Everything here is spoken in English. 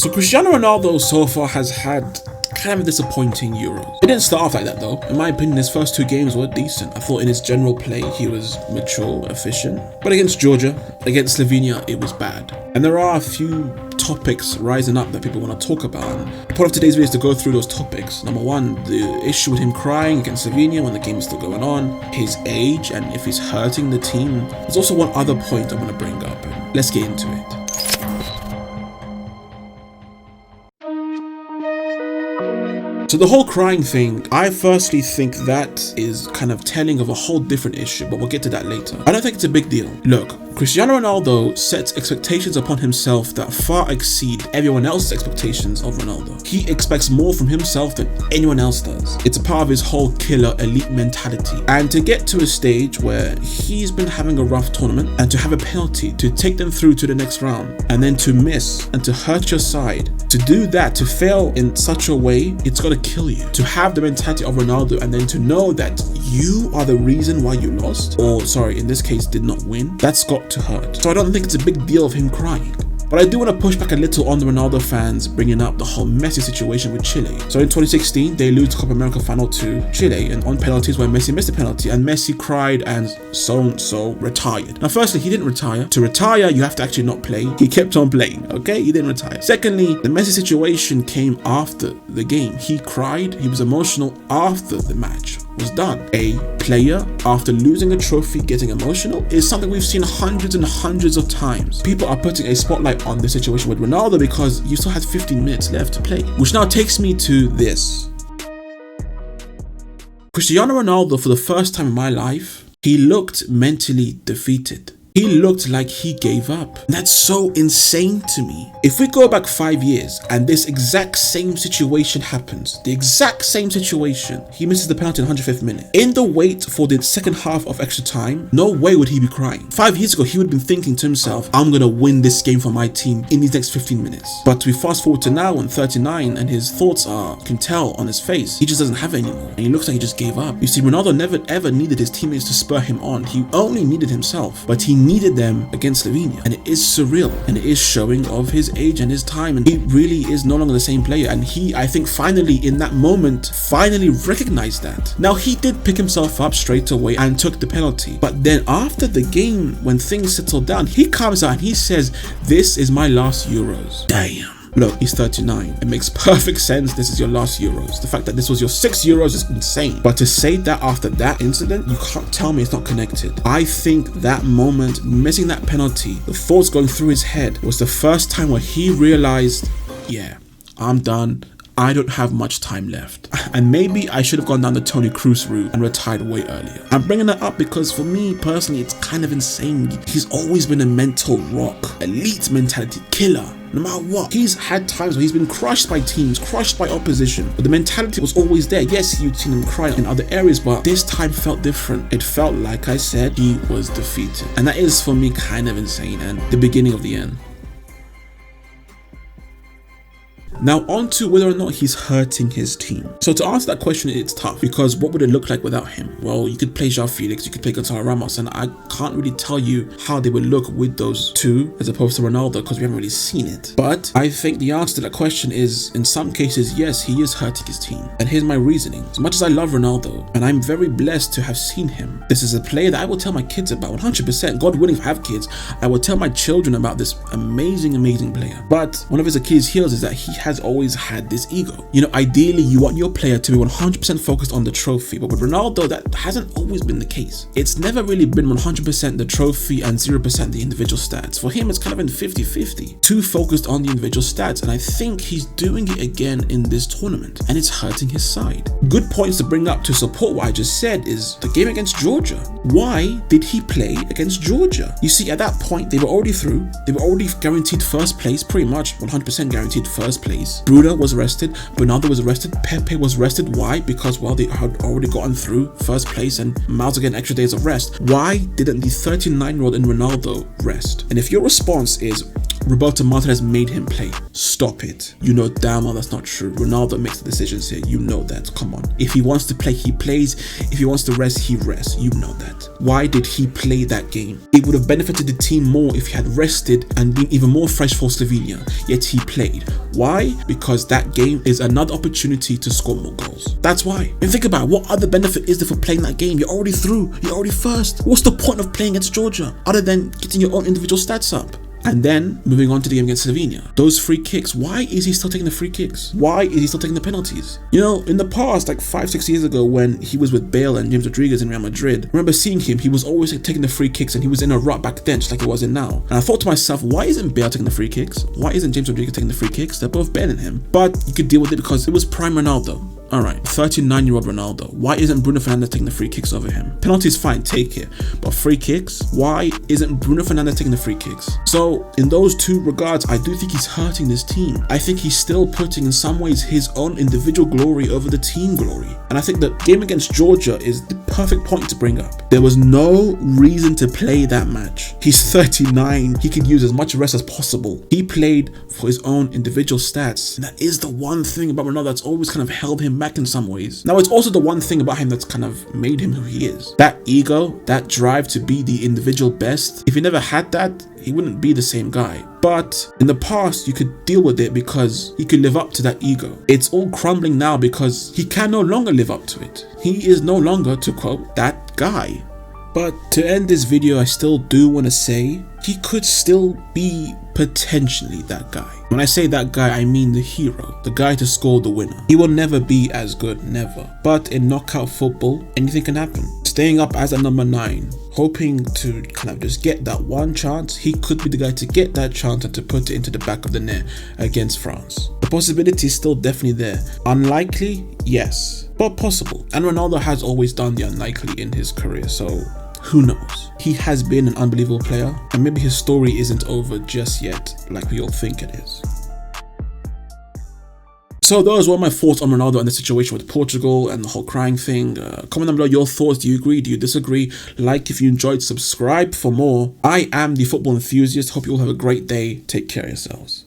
So Cristiano Ronaldo so far has had kind of a disappointing Euros. It didn't start off like that though. In my opinion, his first 2 games were decent. I thought in his general play, he was mature, efficient. But against Georgia, against Slovenia, it was bad. And there are a few topics rising up that people want to talk about. And part of today's video is to go through those topics. Number 1, the issue with him crying against Slovenia when the game is still going on, his age, and if he's hurting the team. There's also one other point I want to bring up. And let's get into it. So the whole crying thing, I firstly think that is kind of telling of a whole different issue, but we'll get to that later. I don't think it's a big deal. Look, Cristiano Ronaldo sets expectations upon himself that far exceed everyone else's expectations of Ronaldo. He expects more from himself than anyone else does. It's a part of his whole killer elite mentality. And to get to a stage where he's been having a rough tournament and to have a penalty to take them through to the next round and then to miss and to hurt your side, to do that, to fail in such a way, it's got to kill you. To have the mentality of Ronaldo and then to know that you are the reason why you lost, or sorry, in this case did not win, that's got to hurt. So I don't think it's a big deal of him crying. But I do want to push back a little on the Ronaldo fans bringing up the whole Messi situation with Chile. So in 2016, they lose the Copa America final to Chile and on penalties where Messi missed a penalty and Messi cried and so retired. Now firstly, he didn't retire. To retire, you have to actually not play. He kept on playing, okay? He didn't retire. Secondly, the Messi situation came after the game. He cried, he was emotional after the match was done. A player, after losing a trophy, getting emotional is something we've seen hundreds and hundreds of times. People are putting a spotlight on the situation with Ronaldo because you still had 15 minutes left to play. Which now takes me to this. Cristiano Ronaldo, for the first time in my life, he looked mentally defeated. He looked like he gave up. That's so insane to me. If we go back 5 years and this exact same situation happens, the exact same situation, he misses the penalty in the 105th minute. In the wait for the second half of extra time, no way would he be crying. 5 years ago, he would have been thinking to himself, I'm going to win this game for my team in these next 15 minutes. But we fast forward to now on 39 and his thoughts are, can tell on his face, he just doesn't have it anymore. And he looks like he just gave up. You see, Ronaldo never ever needed his teammates to spur him on. He only needed himself, but he needed them against Slovenia, and it is surreal and it is showing of his age and his time, and he really is no longer the same player. And he, I think, finally in that moment finally recognized that. Now he did pick himself up straight away and took the penalty, but then after the game, when things settled down, he comes out and he says, this is my last Euros. Damn. Look, he's 39. It makes perfect sense. This is your last Euros. The fact that this was your 6th Euros is insane. But to say that after that incident, you can't tell me it's not connected. I think that moment, missing that penalty, the thoughts going through his head was the first time where he realized, yeah, I'm done. I don't have much time left. And maybe I should have gone down the Toni Kroos route and retired way earlier. I'm bringing that up because for me personally, it's kind of insane. He's always been a mental rock, elite mentality, killer. No matter what, he's had times where he's been crushed by teams, crushed by opposition, but the mentality was always there. Yes, you'd seen him cry in other areas, but this time felt different. It felt, like I said, he was defeated. And that is for me kind of insane and the beginning of the end. Now on to whether or not he's hurting his team. So to answer that question, it's tough because what would it look like without him? Well, you could play João Felix, you could play Gonzalo Ramos, and I can't really tell you how they would look with those two as opposed to Ronaldo because we haven't really seen it. But I think the answer to that question is, in some cases, yes, he is hurting his team. And here's my reasoning. As much as I love Ronaldo, and I'm very blessed to have seen him, this is a player that I will tell my kids about 100%. God willing, if I have kids, I will tell my children about this amazing player. But one of his Achilles heels is that he has always had this ego. You know, ideally you want your player to be 100% focused on the trophy, but with Ronaldo that hasn't always been the case. It's never really been 100% the trophy and 0% the individual stats. For him, it's kind of been 50-50. Too focused on the individual stats, and I think he's doing it again in this tournament, and it's hurting his side. Good points to bring up to support what I just said is the game against Georgia. Why did he play against Georgia? You see, at that point, they were already through. They were already guaranteed first place, pretty much 100% guaranteed first place. place. Bruno was rested, Ronaldo was rested, Pepe was rested. Why? Because, well, they had already gotten through first place and Miles are getting extra days of rest. Why didn't the 39-year-old in Ronaldo rest? And if your response is Roberto Martinez made him play, stop it. You know damn well that's not true. Ronaldo makes the decisions here. You know that. Come on. If he wants to play, he plays. If he wants to rest, he rests. You know that. Why did he play that game? It would have benefited the team more if he had rested and been even more fresh for Slovenia, yet he played. Why? Because that game is another opportunity to score more goals. That's why. And think about it, what other benefit is there for playing that game? You're already through. You're already first. What's the point of playing against Georgia other than getting your own individual stats up? And then moving on to the game against Slovenia, those free kicks, why is he still taking the free kicks? Why is he still taking the penalties? You know, in the past, like 5-6 years ago when he was with Bale and James Rodriguez in Real Madrid, I remember seeing him, he was always taking the free kicks and he was in a rut back then just like he was in now. And I thought to myself, why isn't Bale taking the free kicks? Why isn't James Rodriguez taking the free kicks? They're both better than him. But you could deal with it because it was prime Ronaldo. Alright, 39-year-old Ronaldo. Why isn't Bruno Fernandes taking the free kicks over him? Penalties, fine, take it. But free kicks? Why isn't Bruno Fernandes taking the free kicks? So, in those two regards, I do think he's hurting this team. I think he's still putting, in some ways, his own individual glory over the team glory. And I think the game against Georgia is the perfect point to bring up. There was no reason to play that match. He's 39. He could use as much rest as possible. He played for his own individual stats. And that is the one thing about Ronaldo that's always kind of held him back in some ways. Now, it's also the one thing about him that's kind of made him who he is. That ego, that drive to be the individual best. If he never had that, he wouldn't be the same guy. But in the past, you could deal with it because he could live up to that ego. It's all crumbling now because he can no longer live up to it. He is no longer, to quote, that guy. But to end this video, I still do want to say he could still be potentially that guy. When I say that guy, I mean the hero, the guy to score the winner. He will never be as good, never. But in knockout football, anything can happen. Staying up as a number 9, hoping to kind of just get that one chance, he could be the guy to get that chance and to put it into the back of the net against France. The possibility is still definitely there. Unlikely, yes, but possible. And Ronaldo has always done the unlikely in his career, so who knows? He has been an unbelievable player, and maybe his story isn't over just yet like we all think it is. So those were my thoughts on Ronaldo and the situation with Portugal and the whole crying thing. Comment down below your thoughts. Do you agree? Do you disagree? Like if you enjoyed, subscribe for more. I am the football enthusiast. Hope you all have a great day. Take care of yourselves.